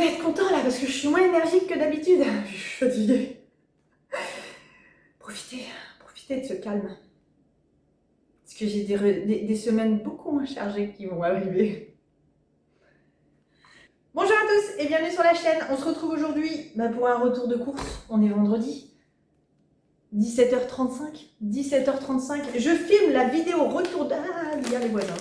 devez être content là parce que je suis moins énergique que d'habitude. Je suis fatiguée. Profitez de ce calme. Parce que j'ai des semaines beaucoup moins chargées qui vont arriver. Bonjour à tous et bienvenue sur la chaîne. On se retrouve aujourd'hui pour un retour de course. On est vendredi. 17h35. 17h35. Je filme la vidéo retour de... Ah, il y a les voisins.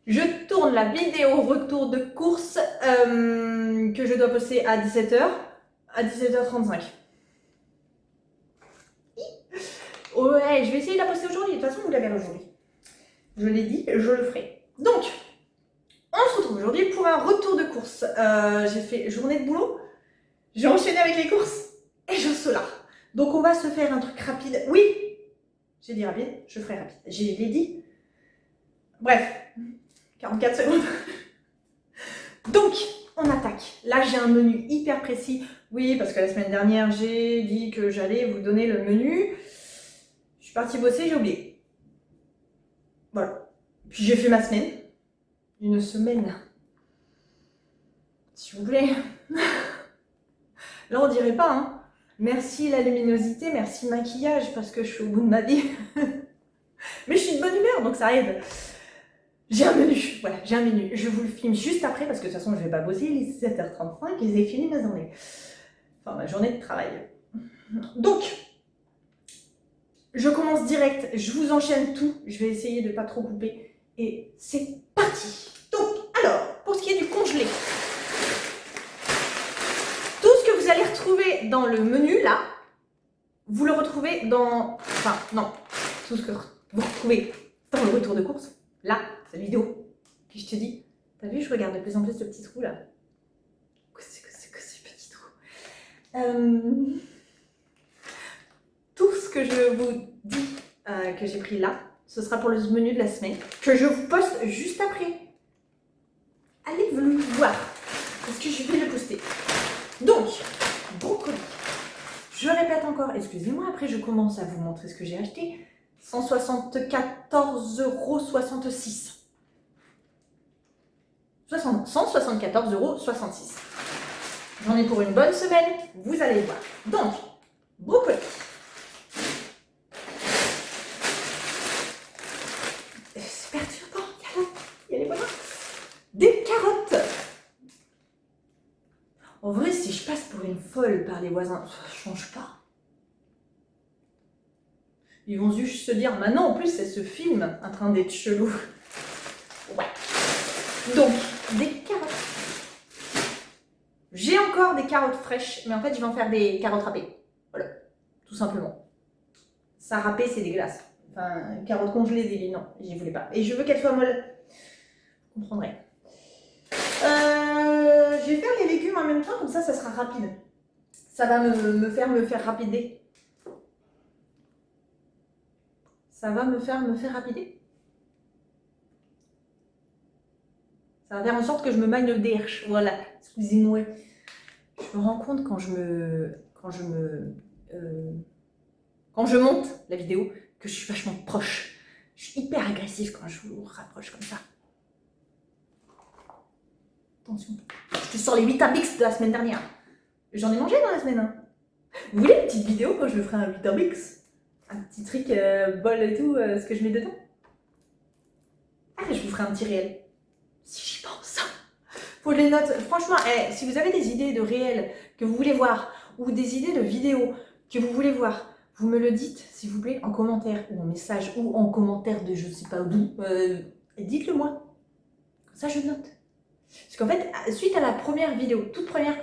Je tourne la vidéo retour de course que je dois poster à 17h. À 17h35. Ouais, je vais essayer de la poster aujourd'hui. De toute façon, vous la verrez aujourd'hui. Je l'ai dit, je le ferai. Donc, on se retrouve aujourd'hui pour un retour de course. J'ai fait journée de boulot. J'ai enchaîné avec les courses et je suis là. Donc, on va se faire un truc rapide. Oui, j'ai dit rapide, je ferai rapide. Je l'ai dit. Bref, 44 secondes. Donc, on attaque. Là, j'ai un menu hyper précis. Oui, parce que la semaine dernière, j'ai dit que j'allais vous donner le menu. Je suis partie bosser, j'ai oublié. Voilà. Puis j'ai fait ma semaine. Une semaine. S'il vous plaît. Là, on dirait pas, hein. Merci la luminosité, merci maquillage, parce que je suis au bout de ma vie. Mais je suis de bonne humeur, donc ça aide. J'ai un menu, voilà, j'ai un menu. Je vous le filme juste après, parce que de toute façon, je vais pas bosser, il est 7h35 et j'ai fini ma journée. Enfin, ma journée de travail. Donc, je commence direct, je vous enchaîne tout. Je vais essayer de pas trop couper. Et c'est parti. Donc, alors, pour ce qui est du congelé, tout ce que vous allez retrouver dans le menu, là, vous le retrouvez dans... Enfin, non. Tout ce que vous retrouvez dans le retour de course, là, cette vidéo. Puis je te dis, t'as vu, je regarde de plus en plus ce petit trou, là. Qu'est-ce que c'est ce petit trou? Tout ce que je vous dis que j'ai pris là, ce sera pour le menu de la semaine, que je vous poste juste après. Allez le voir, parce que je vais le poster. Donc, brocoli. Je répète encore, excusez-moi, après je commence à vous montrer ce que j'ai acheté. 174,66 €. 174,66 €. J'en ai pour une bonne semaine, vous allez voir. Donc, brocoli. C'est perturbant, il y a les voisins. Des carottes. En vrai, si je passe pour une folle par les voisins, ça ne change pas. Ils vont juste se dire, maintenant en plus, c'est ce film en train d'être chelou. Ouais. Donc, des carottes. J'ai encore des carottes fraîches, mais en fait, je vais en faire des carottes râpées. Voilà, tout simplement. Ça râpé, c'est dégueulasse. Enfin, carottes congelées, des non, j'y voulais pas. Et je veux qu'elles soient molles. Vous comprendrez. Je vais faire les légumes en même temps, comme ça sera rapide. Ça va me faire rapider. Ça va me faire rapider. Ça va faire en sorte que je me magne le derche. Voilà, excusez-moi. Je me rends compte quand je monte la vidéo que je suis vachement proche. Je suis hyper agressive quand je vous rapproche comme ça. Attention. Je te sors les 8 Bix de la semaine dernière. J'en ai mangé dans la semaine. Hein. Vous voulez une petite vidéo quand je me ferai un 8 Bix? Un petit truc bol et tout, ce que je mets dedans? Ah, je vous ferai un petit réel. Si j'y pense. Pour les notes, franchement, si vous avez des idées de réels que vous voulez voir, ou des idées de vidéos que vous voulez voir, vous me le dites, s'il vous plaît, en commentaire, ou en message, ou en commentaire de je sais pas d'où. Dites-le moi. Comme ça, je note. Parce qu'en fait, suite à la première vidéo, toute première,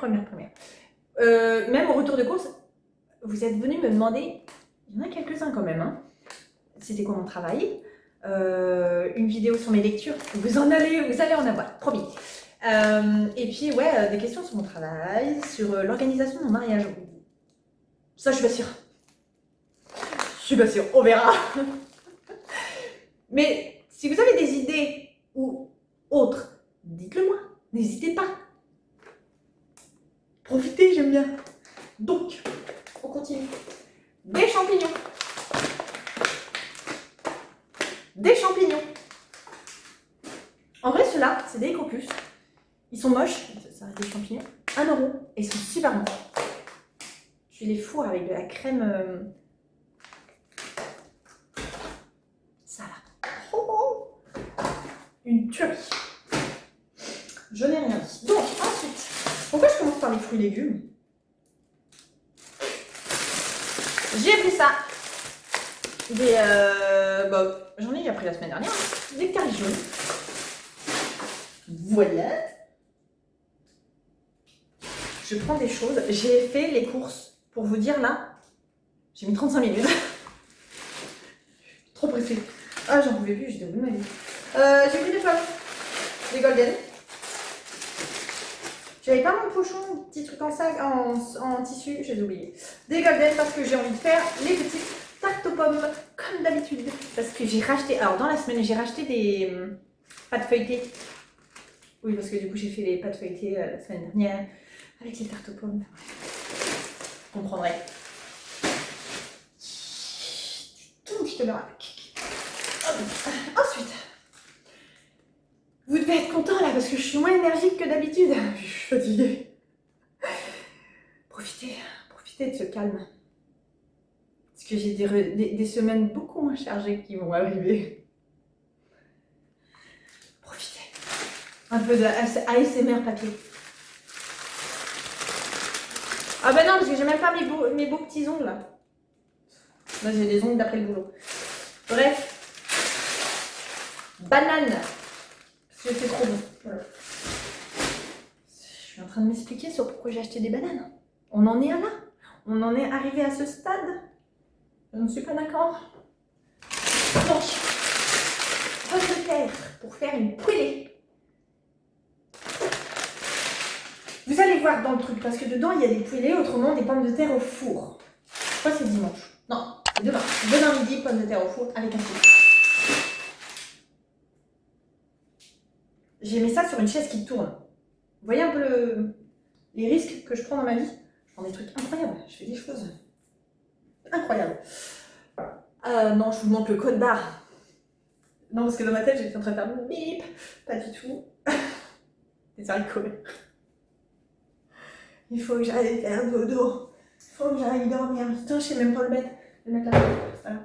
même au retour de course, vous êtes venus me demander, il y en a quelques-uns quand même, hein, c'était quoi mon travail, une vidéo sur mes lectures, vous allez en avoir, promis. Et puis, ouais, des questions sur mon travail, sur l'organisation de mon mariage. Ça, je suis pas sûre. Je suis pas sûre, on verra. Mais si vous avez des idées ou autres, dites-le moi, n'hésitez pas. Profitez, j'aime bien. Donc, on continue. Des champignons. Des champignons. En vrai, ceux-là, c'est des crocus. Ils sont moches, ça reste des champignons. 1 €. Et ils sont super bons. Je les fourre avec de la crème. Ça là. Oh, une tuerie. Je n'ai rien dit. Donc, ensuite, pourquoi je commence par les fruits et légumes? J'ai pris ça. J'en ai déjà pris la semaine dernière. Des caries jaunes. Voilà. Je prends des choses. J'ai fait les courses. Pour vous dire là, j'ai mis 35 minutes. Trop pressée. Ah, j'en pouvais plus, j'étais au bout de ma vie. J'ai pris des pommes. Des golden. J'avais pas mon pochon, petit truc en sac, en tissu, je les ai oubliés. Des golden parce que j'ai envie de faire les petites tartes aux pommes, comme d'habitude. Parce que j'ai racheté, alors dans la semaine, j'ai racheté des pâtes feuilletées. Oui, parce que du coup, j'ai fait les pâtes feuilletées la semaine dernière avec les tartes aux pommes. Vous comprendrez. Tout, je te le rappelle. Ensuite, vous devez être content là parce que je suis moins énergique que d'habitude. Je suis fatiguée. Profitez de ce calme. Parce que j'ai des semaines beaucoup moins chargées qui vont arriver. Profitez. Un peu de ASMR papier. Ah bah non, parce que j'ai même pas mes beaux petits ongles là. Là j'ai des ongles d'après le boulot. Bref. Banane. Parce que c'est trop bon. Voilà. Je suis en train de m'expliquer sur pourquoi j'ai acheté des bananes. On en est à là. On en est arrivé à ce stade. Je ne suis pas d'accord. Donc, pommes de terre pour faire une poêlée. Vous allez voir dans le truc, parce que dedans il y a des poêlées, autrement des pommes de terre au four. Je crois que c'est dimanche. Non, c'est demain. Demain midi, pommes de terre au four avec un four. J'ai mis ça sur une chaise qui tourne. Vous voyez un peu les risques que je prends dans ma vie? Je prends des trucs incroyables. Je fais des choses incroyables. Non, je vous montre le code barre. Non, parce que dans ma tête, j'étais en train de faire bip. Pas du tout. C'est alcool. Il faut que j'aille faire dodo. Il faut que j'aille dormir. Putain, je sais même pas le mettre. Je vais le mettre là. Voilà.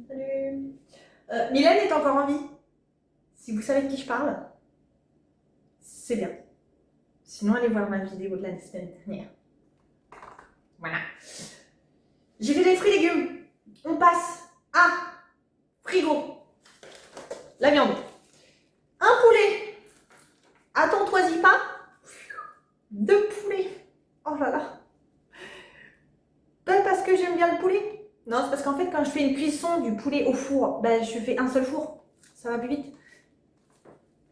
Salut. Mylène est encore en vie. Si vous savez de qui je parle, c'est bien. Sinon, allez voir ma vidéo de la semaine dernière. Voilà. J'ai fait des fruits et légumes. On passe à frigo. La viande. Un poulet. Attends-toi-y pas. 2 poulets. Oh là là. Pas parce que j'aime bien le poulet. Non, c'est parce qu'en fait, quand je fais une cuisson du poulet au four, ben, je fais un seul four. Ça va plus vite.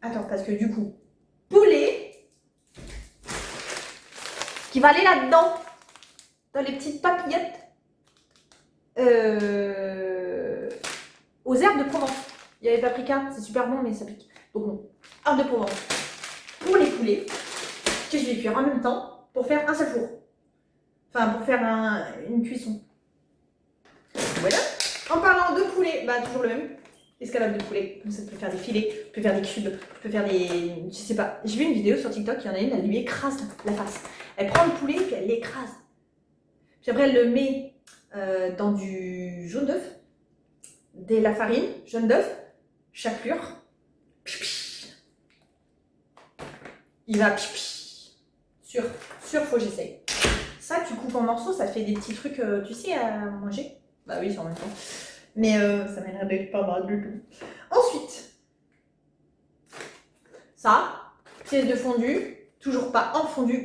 Attends, parce que du coup, poulet qui va aller là-dedans, dans les petites papillettes, aux herbes de Provence. Il y a les paprikas, c'est super bon, mais ça pique. Donc non, herbes de Provence. Pour les poulets, que je vais cuire en même temps pour faire un seul four. Enfin, pour faire une cuisson. Voilà. En parlant de poulet, bah toujours le même. Escalope de poulet. Comme ça, tu peux faire des filets, tu peux faire des cubes, tu peux faire des... Je sais pas. J'ai vu une vidéo sur TikTok, il y en a une, elle lui écrase la face. Elle prend le poulet et puis elle l'écrase. Puis après, elle le met dans du jaune d'œuf, de la farine, jaune d'œuf, chapelure. Il va sûr, faut que j'essaye. Ça, tu coupes en morceaux, ça te fait des petits trucs, tu sais, à manger. Bah oui, c'est en même temps. Mais ça m'a l'air d'être pas mal du tout. Ensuite, ça, pièce de fondue, toujours pas en fondue,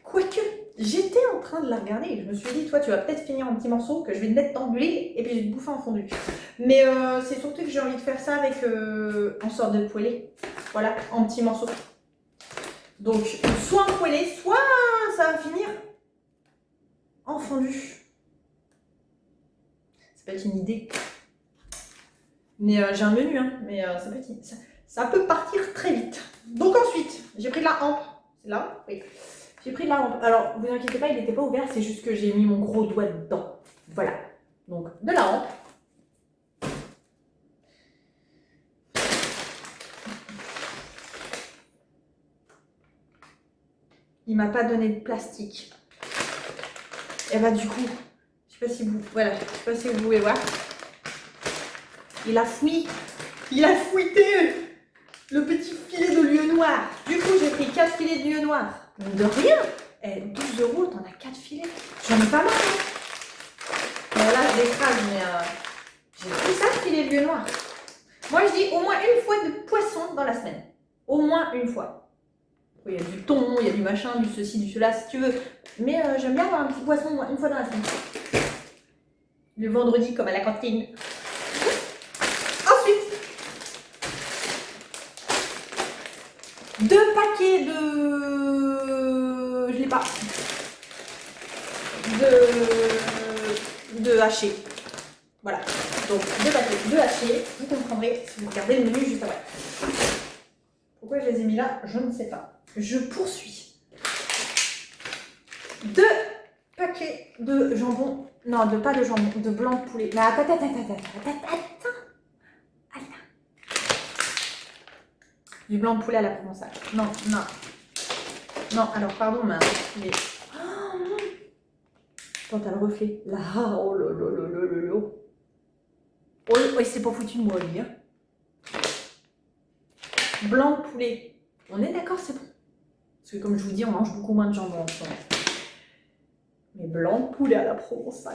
quoique, j'étais en train de la regarder et je me suis dit, toi, tu vas peut-être finir en petits morceaux que je vais te mettre dans l'huile et puis je vais te bouffer en fondue. Mais c'est surtout que j'ai envie de faire ça avec en sorte de poêlée. Voilà, en petits morceaux. Donc, soit en poêlée, soit ça va finir en fondue. Ça peut être une idée. Mais j'ai un menu, hein, mais ça peut partir très vite. Donc ensuite, j'ai pris de la hampe. C'est là? Oui. J'ai pris de la hampe. Alors, vous inquiétez pas, il n'était pas ouvert, c'est juste que j'ai mis mon gros doigt dedans. Voilà. Donc, de la hampe. il m'a pas donné de plastique. Et bah du coup, je sais pas si vous, voilà, je sais pas si vous pouvez voir. Il a fouillé, il a fouetté le petit filet de lieu noir. Du coup, j'ai pris 4 filets de lieu noir. De rien. Eh, 12 €, t'en as 4 filets. J'en ai pas mal. Bon là, je l'écrase, mais j'ai pris ça, filet de lieu noir. Moi, je dis au moins une fois de poisson dans la semaine. Au moins une fois. Il y a du thon, il y a du machin, du ceci, du cela, si tu veux. Mais j'aime bien avoir un petit poisson au moins une fois dans la semaine. Le vendredi, comme à la cantine. Ensuite, 2 paquets de... Je l'ai pas. De haché. Voilà. Donc, 2 paquets de haché. Vous comprendrez si vous regardez le menu juste après. Pourquoi je les ai mis là, je ne sais pas. Je poursuis. 2 paquets de jambon. Non, pas de jambon, de blanc de poulet. Mais attends. Du blanc de poulet à la provençale. Non. Non, alors pardon, mais... Oh, attends, t'as le reflet. Là, oh lolo. Oh, il s'est pas foutu de moi, lui. Hein. Blanc de poulet. On est d'accord, c'est bon. Parce que comme je vous dis, on mange beaucoup moins de jambon en ce moment. Mais blanc de poulet à la provençale.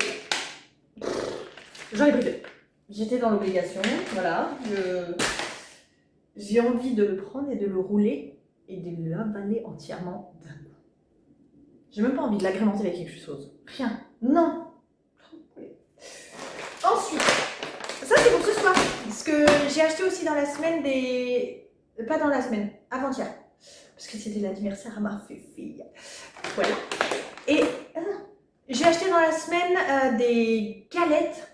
J'en ai pris 2. J'étais dans l'obligation, voilà. J'ai envie de le prendre et de le rouler et de l'avaler entièrement d'un coup. J'ai même pas envie de l'agrémenter avec quelque chose. Rien. Non. Ensuite, ça c'est pour ce soir. Parce que j'ai acheté aussi dans la semaine des... Pas dans la semaine, avant-hier. Parce que c'était l'anniversaire à ma fille. Voilà. Et j'ai acheté dans la semaine des galettes.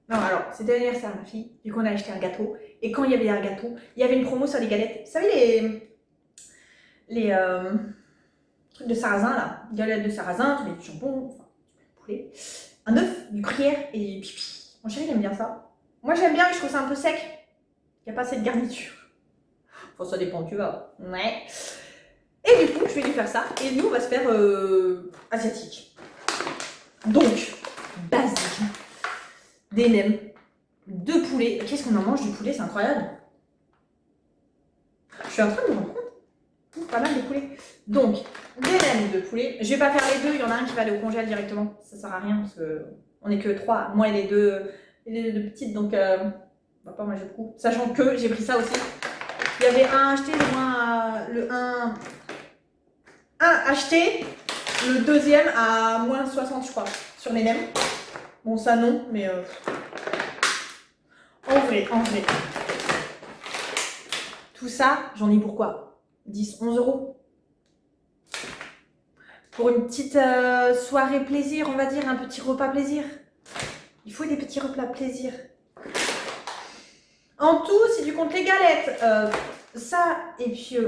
Non, alors, c'était l'anniversaire à ma fille. Du coup, on a acheté un gâteau. Et quand il y avait un gâteau, il y avait une promo sur les galettes. Vous savez, les trucs de sarrasin, là. Galettes de sarrasin, tu mets du jambon, enfin, du poulet, un œuf, du gruyère et pipi. Mon chéri, il aime bien ça. Moi, j'aime bien, mais je trouve ça un peu sec. Il n'y a pas assez de garniture. Enfin, ça dépend, tu vois. Ouais. Et du coup, je vais lui faire ça. Et nous, on va se faire asiatique. Donc, basique. Des nems, 2 poulets. Qu'est-ce qu'on en mange du poulet, c'est incroyable. Je suis en train de me rendre compte. Pas mal de poulet. Donc, des nems de poulet. Je vais pas faire les deux, il y en a un qui va aller au congèle directement. Ça sert à rien parce que on est que 3. Moi et les deux petites, donc on va pas manger beaucoup. Sachant que j'ai pris ça aussi. Il y avait un acheté, un acheté, le deuxième à moins 60 je crois, sur les nems. Bon ça non, mais en vrai. Tout ça, j'en ai pour quoi 10, 11 €. Pour une petite soirée plaisir, on va dire, un petit repas plaisir. Il faut des petits repas plaisir. En tout, si tu comptes les galettes, ça, et puis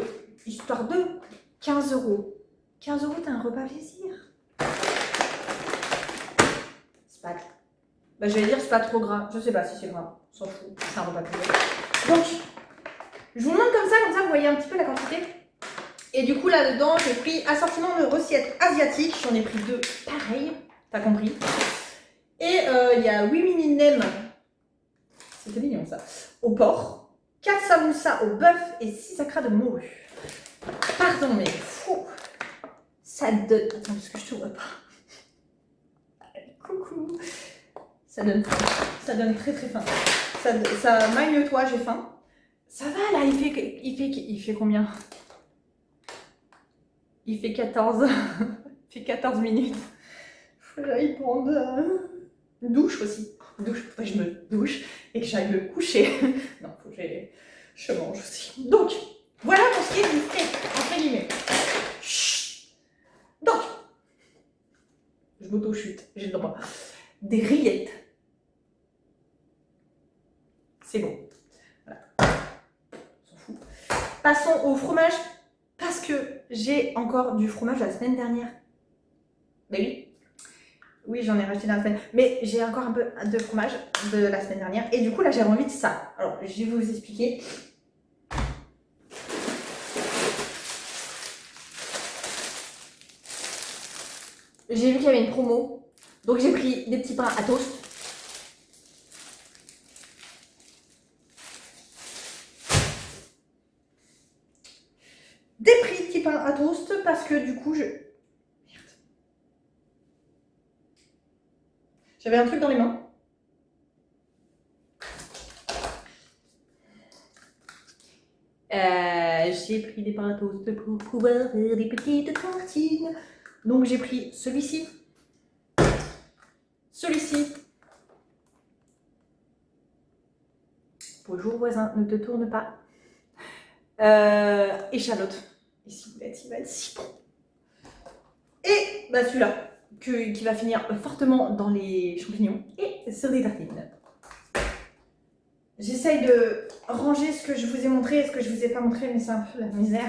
histoire de 15 €. 15 €, t'as un repas plaisir. C'est pas... Bah, j'allais dire c'est pas trop gras. Je sais pas si c'est gras. On s'en fout. C'est un repas plaisir. Donc, je vous montre comme ça vous voyez un petit peu la quantité. Et du coup, là-dedans, j'ai pris assortiment de recettes asiatiques. J'en ai pris 2 pareils. T'as compris. Et il y a 8 mini nems. C'était mignon ça. Au porc. 4 samoussas au bœuf et 6 acras de morue. Pardon, mais fou. Ça donne... Attends, parce que je te vois pas. Coucou. Ça donne faim. Ça donne très très faim. Ça maille toi, j'ai faim. Ça va là, il fait combien? Il fait 14. Il fait 14 minutes. Faut que j'aille prendre une douche aussi. Je me douche et que j'aille me coucher. Non, faut que je mange aussi. Donc, voilà pour ce qui est du steak, entre guillemets. Chut. Donc, je m'auto-chute, j'ai le droit. Des rillettes. C'est bon. Voilà. On s'en fout. Passons au fromage. Parce que j'ai encore du fromage la semaine dernière. Mais oui. Oui, j'en ai racheté dans la semaine. Mais j'ai encore un peu de fromage de la semaine dernière. Et du coup, là, j'ai envie de ça. Alors, je vais vous expliquer. J'ai vu qu'il y avait une promo. Donc j'ai pris des petits pains à toast. Des petits pains à toast parce que du coup j'avais un truc dans les mains. J'ai pris des pains à toast pour pouvoir faire des petites tartines. Donc j'ai pris celui-ci. Celui-ci. Bonjour voisin, ne te tourne pas. Échalote. Et si il va être si bon. Et bah celui-là, qui va finir fortement dans les champignons et sur des tartines. J'essaye de ranger ce que je vous ai montré et ce que je vous ai pas montré, mais c'est un peu la misère.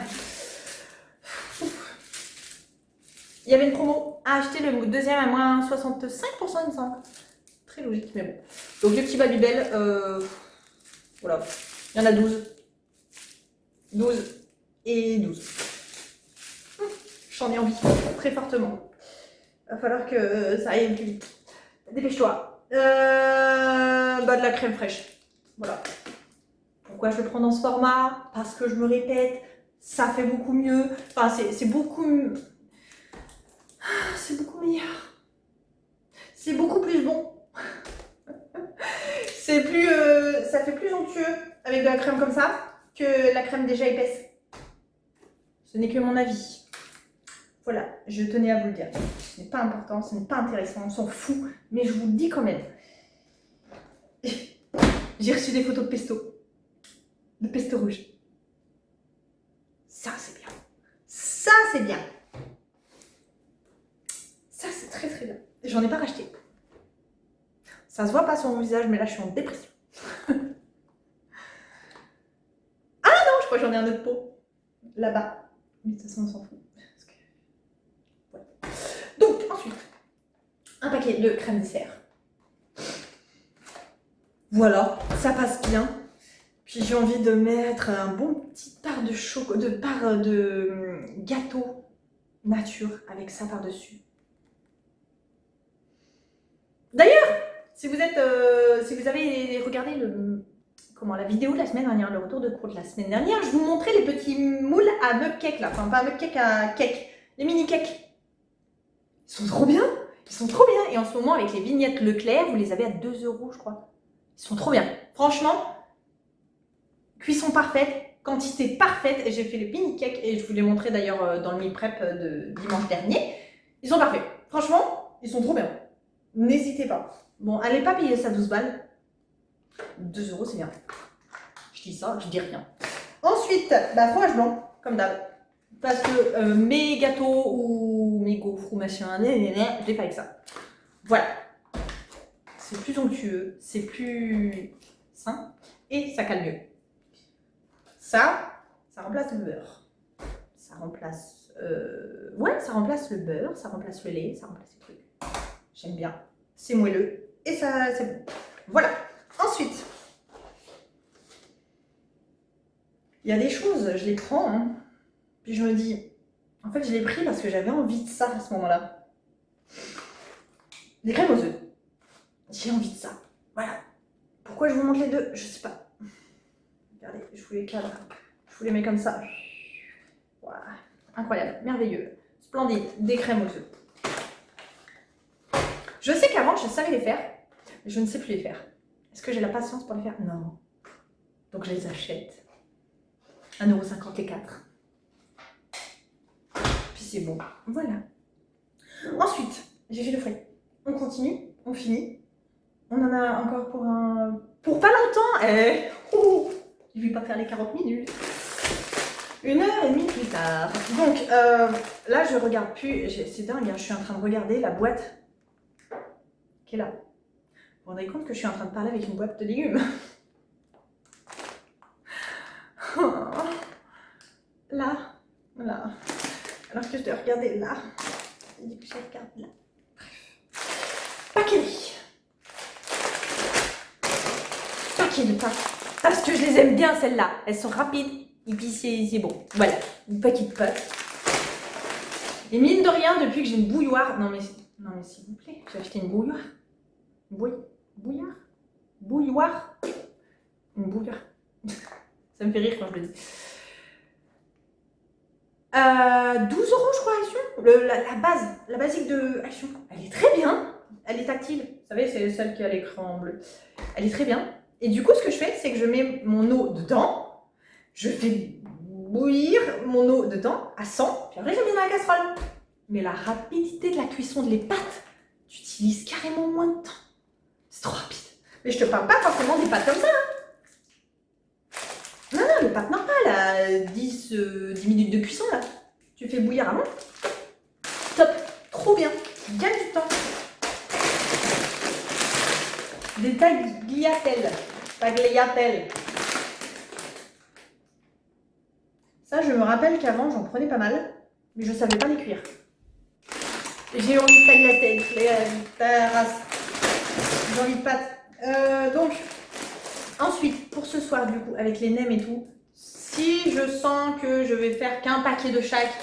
Il y avait une promo à acheter le deuxième à moins 65%, il me semble. Très logique, mais bon. Donc les petits Babybel, voilà. Il y en a 12. 12 et 12. J'en ai envie, très fortement. Il va falloir que ça aille plus vite. Dépêche-toi. Bah de la crème fraîche. Voilà. Pourquoi je le prends dans ce format? Parce que je me répète, ça fait beaucoup mieux. Enfin, c'est beaucoup... C'est beaucoup meilleur. C'est beaucoup plus bon. C'est plus... ça fait plus onctueux avec de la crème comme ça que la crème déjà épaisse. Ce n'est que mon avis. Voilà, je tenais à vous le dire. Ce n'est pas important, ce n'est pas intéressant, on s'en fout, mais je vous le dis quand même. J'ai reçu des photos de pesto. De pesto rouge. Ça, c'est bien. Ça, c'est bien. Ça, c'est très très bien. J'en ai pas racheté. Ça se voit pas sur mon visage, mais là, je suis en dépression. Ah non, je crois que j'en ai un autre pot. Là-bas. Mais de toute façon, on s'en fout. Ouais. Donc, ensuite, un paquet de crème dessert. Voilà, ça passe bien. Puis j'ai envie de mettre un bon petit part de chocolat, de gâteau nature avec ça par-dessus. D'ailleurs, si vous avez regardé la vidéo de la semaine dernière, le retour de cours de la semaine dernière, je vous montrais les petits moules à mug-cake là, enfin pas à mug-cake, à cake, les mini-cakes. Ils sont trop bien, ils sont trop bien. Et en ce moment avec les vignettes Leclerc, vous les avez à 2 € je crois. Ils sont trop bien. Franchement, cuisson parfaite, quantité parfaite. Et j'ai fait les mini-cakes et je vous les montrais d'ailleurs dans le meal prep de dimanche dernier. Ils sont parfaits. Franchement, ils sont trop bien. N'hésitez pas. Bon, allez pas payer ça 12 balles. 2 € c'est bien. Je dis ça, je dis rien. Ensuite, bah fromage blanc, comme d'hab. Parce que mes gâteaux ou mes gaufres ou machin, je l'ai pas avec ça. Voilà. C'est plus onctueux, c'est plus sain et ça cale mieux. Ça remplace le beurre. Ça remplace... ça remplace le beurre, ça remplace le lait, ça remplace les trucs. J'aime bien. C'est moelleux et ça, c'est bon. Voilà. Ensuite, il y a des choses, je les prends, hein, puis je me dis, en fait, je l'ai pris parce que j'avais envie de ça à ce moment-là. Des crèmes aux œufs. J'ai envie de ça. Voilà. Pourquoi je vous montre les deux? Je sais pas. Regardez, je vous les cadre. Je vous les mets comme ça. Voilà. Incroyable, merveilleux, splendide. Des crèmes aux œufs. Je sais qu'avant, je savais les faire, mais je ne sais plus les faire. Est-ce que j'ai la patience pour les faire? Non. Donc je les achète. 1,50 € les 4. Puis c'est bon. Voilà. Ensuite, j'ai fait le frais. On continue, on finit. On en a encore pour pas longtemps. Je vais pas faire les 40 minutes. 1h30 plus tard. Donc là, je regarde plus. C'est dingue, hein, je suis en train de regarder la boîte qui est là. Vous vous rendez compte que je suis en train de parler avec une boîte de légumes. Là, voilà. Alors que je dois regarder là. Et du coup, je regarde là. Bref. Paquet. Paquet de pâtes. Parce que je les aime bien, celles-là. Elles sont rapides. Et puis, c'est bon. Voilà. Une paquet de pâtes. Et mine de rien, depuis que j'ai une bouilloire... Non mais s'il vous plaît, j'ai acheté une bouilloire. Bouilloire. Une bouilloire. Ça me fait rire quand je le dis. 12 € je crois Action. La base, la basique de Action. Elle est très bien. Elle est tactile. Vous savez, c'est celle qui a l'écran bleu. Elle est très bien. Et du coup, ce que je fais, c'est que je mets mon eau dedans. Je fais bouillir mon eau dedans à 100. Puis après, je mets dans la casserole. Mais la rapidité de la cuisson de les pâtes, tu utilises carrément moins de temps. C'est trop rapide. Mais je te parle pas forcément des pâtes comme ça. Non, les pâtes normales, à 10 minutes de cuisson, là. Tu fais bouillir avant. Top, trop bien. Gagne du temps. Des tagliatelles. Ça, je me rappelle qu'avant, j'en prenais pas mal, mais je savais pas les cuire. J'ai envie de tagliatelles, j'ai envie de pâtes. Donc, ensuite, pour ce soir, du coup, avec les nems et tout, si je sens que je vais faire qu'un paquet de chaque,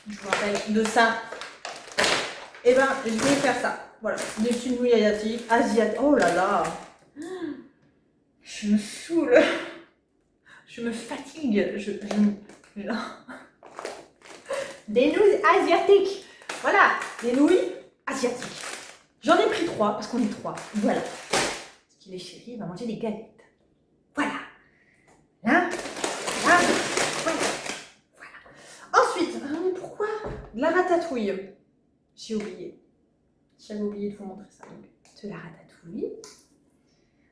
je vous rappelle, de ça, et ben, je vais faire ça. Voilà, des petites nouilles asiatiques. Oh là là, je me saoule, je me fatigue, Des nouilles asiatiques. Voilà, des nouilles asiatiques. J'en ai pris 3 parce qu'on est 3. Voilà. Parce qu'il est chéri, il va manger des galettes. Voilà. Là, voilà. Ensuite, mais pourquoi de la ratatouille. J'ai oublié. J'avais oublié de vous montrer ça. Donc, de la ratatouille.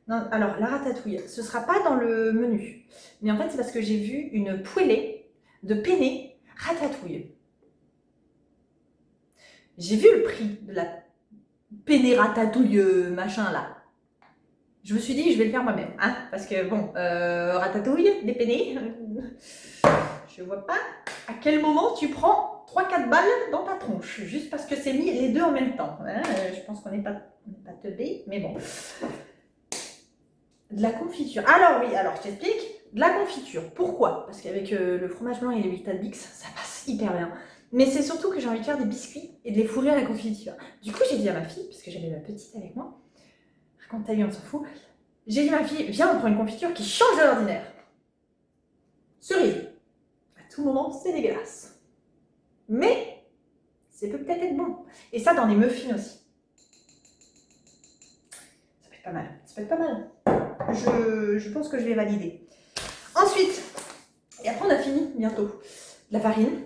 Non, alors, la ratatouille, ce ne sera pas dans le menu. Mais en fait, c'est parce que j'ai vu une poêlée de penne ratatouille. J'ai vu le prix de la penne ratatouille machin là. Je me suis dit, je vais le faire moi-même. Hein, parce que bon, ratatouille, des penne, je vois pas à quel moment tu prends 3-4 balles dans ta tronche. Juste parce que c'est mis les deux en même temps. Hein, je pense qu'on n'est pas teubés, mais bon. De la confiture. Alors oui, alors je t'explique. De la confiture. Pourquoi? Parce qu'avec le fromage blanc et les Weetabix, ça passe hyper bien. Mais c'est surtout que j'ai envie de faire des biscuits et de les fourrer à la confiture. Du coup, j'ai dit à ma fille, parce que j'avais ma petite avec moi, quand t'as eu, on s'en fout, j'ai dit à ma fille, viens, on prend une confiture qui change de l'ordinaire. Cerise. À tout moment, c'est dégueulasse. Mais, ça peut peut-être être bon. Et ça, dans les muffins aussi. Ça peut être pas mal. Ça peut être pas mal. Je pense que je vais valider. Ensuite, et après on a fini bientôt, de la farine.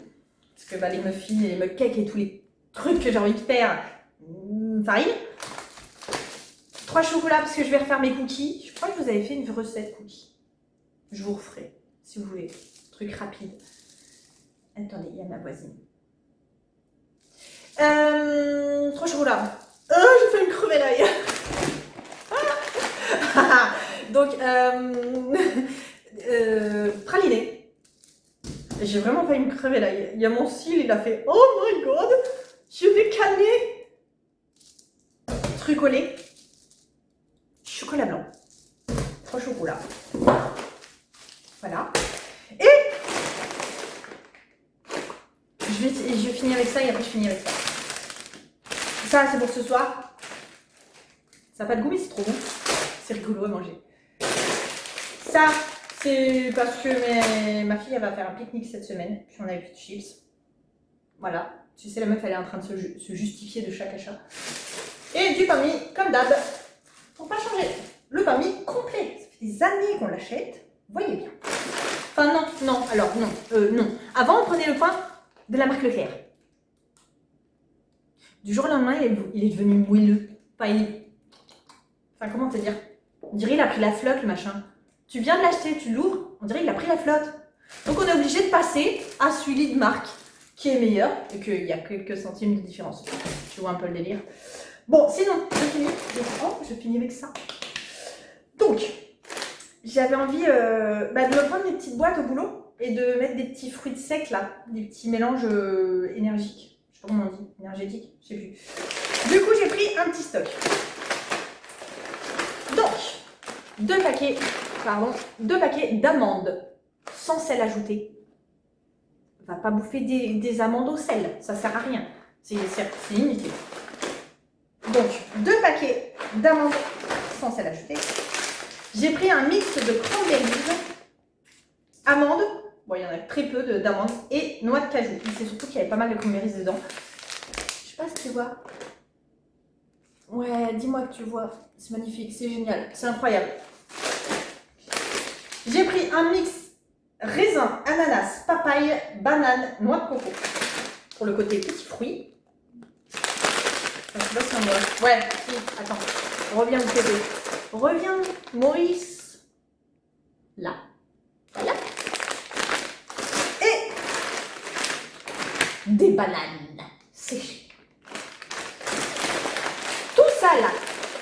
Parce que bah, les muffins et les mug-cakes et tous les trucs que j'ai envie de faire, farine. 3 chocolats parce que je vais refaire mes cookies. Je crois que je vous avais fait une recette cookies. Je vous referai, si vous voulez. Truc rapide. Attendez, il y a ma voisine. 3 chocolats. J'ai fait une crever l'œil. Donc, praliné. J'ai vraiment failli me crever là. Il y a mon cil, il a fait oh my god, je vais calmer. Truc au lait. Chocolat blanc. 3 chocolats. Voilà. Et je finis avec ça et après je finis avec ça. Ça, c'est pour ce soir. Ça n'a pas de goût, mais c'est trop bon. C'est rigolo à manger. Ça, c'est parce que ma fille, elle va faire un pique-nique cette semaine. Puis on a eu de chips. Voilà. Tu sais, la meuf, elle est en train de se justifier de chaque achat. Et du pain mis, comme d'hab. Pour pas changer. Le pain mis complet. Ça fait des années qu'on l'achète. Voyez bien. Enfin, non. Alors, non. Avant, on prenait le pain de la marque Leclerc. Du jour au lendemain, il est devenu moelleux. Enfin, comment te dire? On dirait qu'il a pris la flotte, le machin. Tu viens de l'acheter, tu l'ouvres, on dirait qu'il a pris la flotte. Donc on est obligé de passer à celui de marque qui est meilleur et qu'il y a quelques centimes de différence. Tu vois un peu le délire. Bon, sinon, je finis avec ça. Donc, j'avais envie de me prendre des petites boîtes au boulot et de mettre des petits fruits secs là, des petits mélanges énergiques. Je sais pas comment on dit, énergétiques, je sais plus. Du coup, j'ai pris un petit stock. Donc, 2 paquets d'amandes sans sel ajouté. va pas bouffer des amandes au sel, ça sert à rien. C'est inutile. Donc, 2 paquets d'amandes sans sel ajouté. J'ai pris un mix de cranberries, amandes, bon il y en a très peu d'amandes, et noix de cajou. C'est surtout qu'il y avait pas mal de cranberries dedans. Je sais pas si tu vois. Ouais, dis-moi que tu vois. C'est magnifique, c'est génial, c'est incroyable. J'ai pris un mix raisin, ananas, papaye, banane, noix de coco. Pour le côté petits fruits. Je sais pas si on voit. Ouais, si, attends. Reviens où t'étais. Reviens, Maurice. Là. Voilà. Et des bananes séchées. Tout ça là,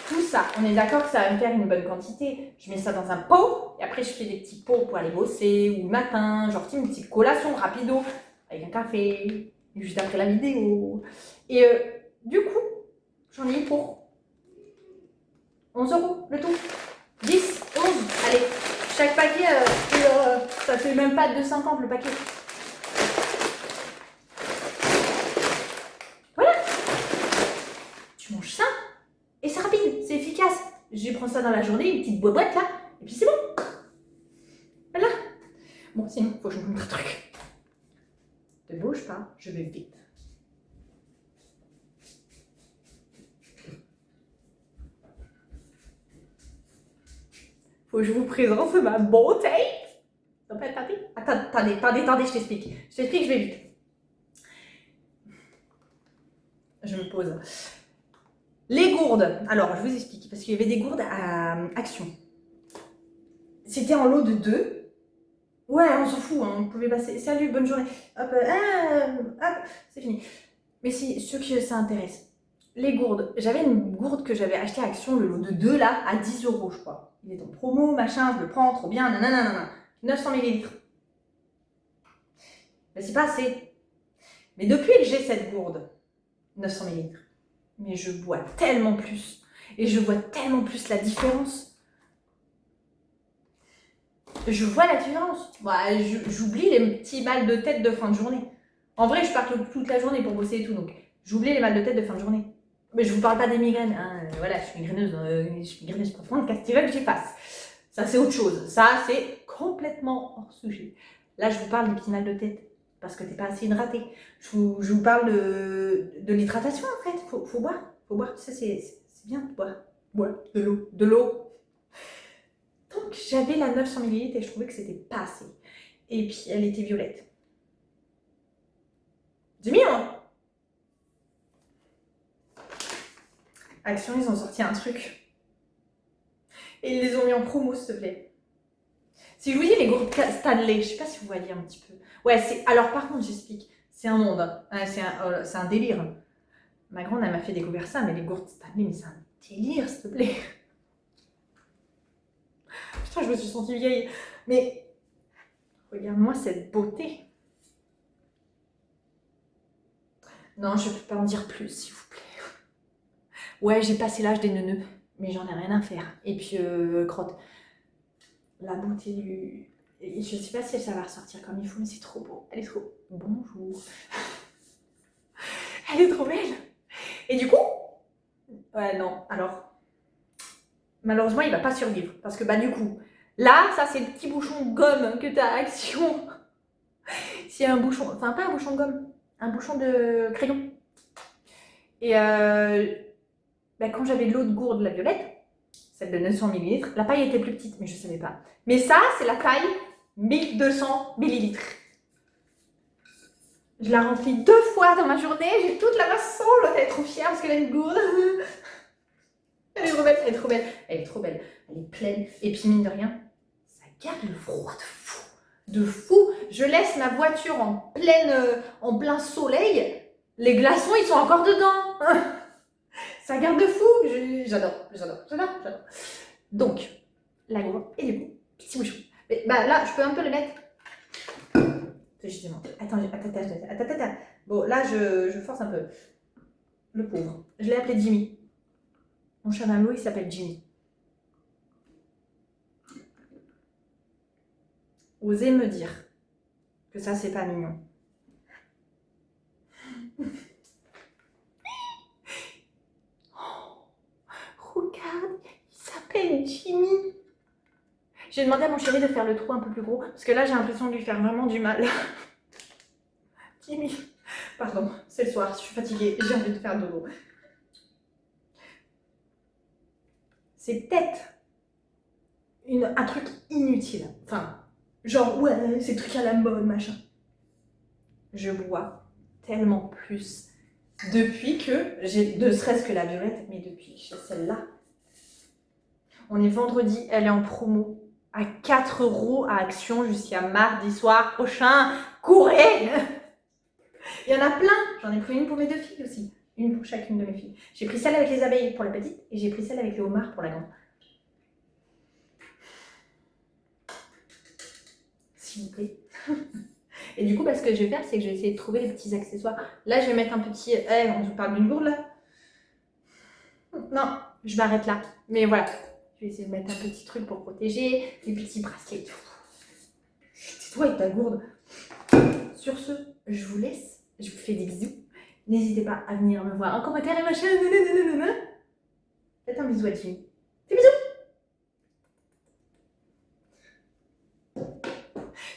tout ça, on est d'accord que ça va me faire une bonne quantité. Je mets ça dans un pot et après je fais des petits pots pour aller bosser ou le matin, genre une petite collation rapido avec un café juste après la vidéo. Et du coup, j'en ai eu pour 11 € le tout. 10, 11, allez, chaque paquet, ça fait même pas 2,50 le paquet. Voilà, tu manges ça et c'est rapide, c'est efficace. Je prends ça dans la journée, une petite boîte là, et puis c'est bon. Voilà. Bon, sinon, faut que je me montre un truc. Ne bouge pas, je vais vite. Faut que je vous présente ma beauté. Ça peut être tapé. Attendez, je t'explique. Je vais vite. Je me pose. Les gourdes. Alors, je vous explique, parce qu'il y avait des gourdes à Action. C'était en lot de 2. Ouais, on s'en fout, hein, on pouvait passer. Salut, bonne journée. Hop, hop, c'est fini. Mais si, ceux qui ça intéresse. Les gourdes. J'avais une gourde que j'avais achetée à Action, le lot de 2 là, à 10 € je crois. Il est en promo, machin, je le prends, trop bien, nanana. 900 ml. Mais c'est pas assez. Mais depuis que j'ai cette gourde, 900 ml, mais je bois tellement plus. Et je vois tellement plus la différence. Je vois la différence. Bah, j'oublie les petits mal de tête de fin de journée. En vrai, je pars toute la journée pour bosser et tout, donc j'oublie les mal de tête de fin de journée. Mais je vous parle pas des migraines. Hein. Voilà, je suis migraineuse profonde, qu'est-ce que tu veux que j'y fasse? Ça, c'est autre chose. Ça, c'est complètement hors sujet. Là, je vous parle des petits mal de tête parce que t'es pas assez hydraté. Je vous parle de l'hydratation, en fait. Faut boire. Faut boire. Tu sais, c'est bien de boire. Boire de l'eau. De l'eau. Donc, j'avais la 900 ml et je trouvais que c'était pas assez. Et puis, elle était violette. C'est mignon, hein? Action, ils ont sorti un truc. Et ils les ont mis en promo, s'il te plaît. Si je vous dis les gourdes Stanley, je sais pas si vous voyez un petit peu. Ouais, c'est. Alors, par contre, j'explique. C'est un monde. Hein. C'est un délire. Ma grande, elle m'a fait découvrir ça, mais les gourdes Stanley, mais c'est un délire, s'il te plaît. Putain, je me suis sentie vieille. Mais regarde-moi cette beauté. Non, je ne peux pas en dire plus, s'il vous plaît. Ouais, j'ai passé l'âge des neuneux, mais j'en ai rien à faire. Et puis, crotte, la beauté du... Et je sais pas si ça va ressortir comme il faut, mais c'est trop beau. Elle est trop... Bonjour. Elle est trop belle. Et du coup... Ouais, non, alors... Malheureusement, il va pas survivre. Parce que, bah, du coup... Là, ça, c'est le petit bouchon de gomme que t'as à Action. C'est un bouchon... Enfin, pas un bouchon de gomme. Un bouchon de crayon. Et bah, quand j'avais l'autre gourde, la violette, celle de 900 ml, la paille était plus petite, mais je ne savais pas. Mais ça, c'est la paille 1200 ml. Je la remplis 2 fois dans ma journée, j'ai toute la masse l'autre elle est trop fière parce qu'elle a une gourde. Elle est trop belle, elle est trop belle, elle est trop belle, elle est pleine. Et puis mine de rien, ça garde le froid de fou. De fou. Je laisse ma voiture en plein soleil, les glaçons ils sont encore dedans. Ça garde de fou, j'adore. Donc, la gourde et du coup, petit bouchon. Mais, bah là, je peux un peu le mettre. Justement. Attends. Bon, là, je force un peu. Le pauvre. Je l'ai appelé Jimmy. Mon chamallow, il s'appelle Jimmy. Osez me dire que ça, c'est pas mignon. Oh, regarde, il s'appelle Jimmy. J'ai demandé à mon chéri de faire le trou un peu plus gros, parce que là j'ai l'impression de lui faire vraiment du mal. Jimmy, pardon, c'est le soir, je suis fatiguée, j'ai envie de faire dodo. C'est peut-être un truc inutile. Enfin, genre, ouais, c'est truc à la mode, machin. Je bois tellement plus depuis que j'ai, ne serait-ce que la violette, mais depuis que j'ai celle-là. On est vendredi, elle est en promo à 4 € à Action jusqu'à mardi soir prochain. Courez! Il y en a plein. J'en ai pris une pour mes 2 filles aussi. Une pour chacune de mes filles. J'ai pris celle avec les abeilles pour la petite et j'ai pris celle avec les homards pour la grande. S'il vous plaît. Et du coup, ce que je vais faire, c'est que je vais essayer de trouver les petits accessoires. Là, je vais mettre un petit... on te parle d'une gourde, là? Non, je m'arrête là. Mais voilà. Je vais essayer de mettre un petit truc pour protéger. Des petits bracelets. Tais-toi avec ta gourde. Sur ce, je vous laisse. Je vous fais des bisous. N'hésitez pas à venir me voir en commentaire et machin. Faites un bisou à Jimmy. Des bisous.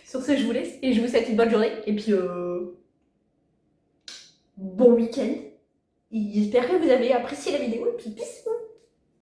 Sur ce, je vous laisse et je vous souhaite une bonne journée. Et puis, bon week-end. Et j'espère que vous avez apprécié la vidéo. Et puis, bisous.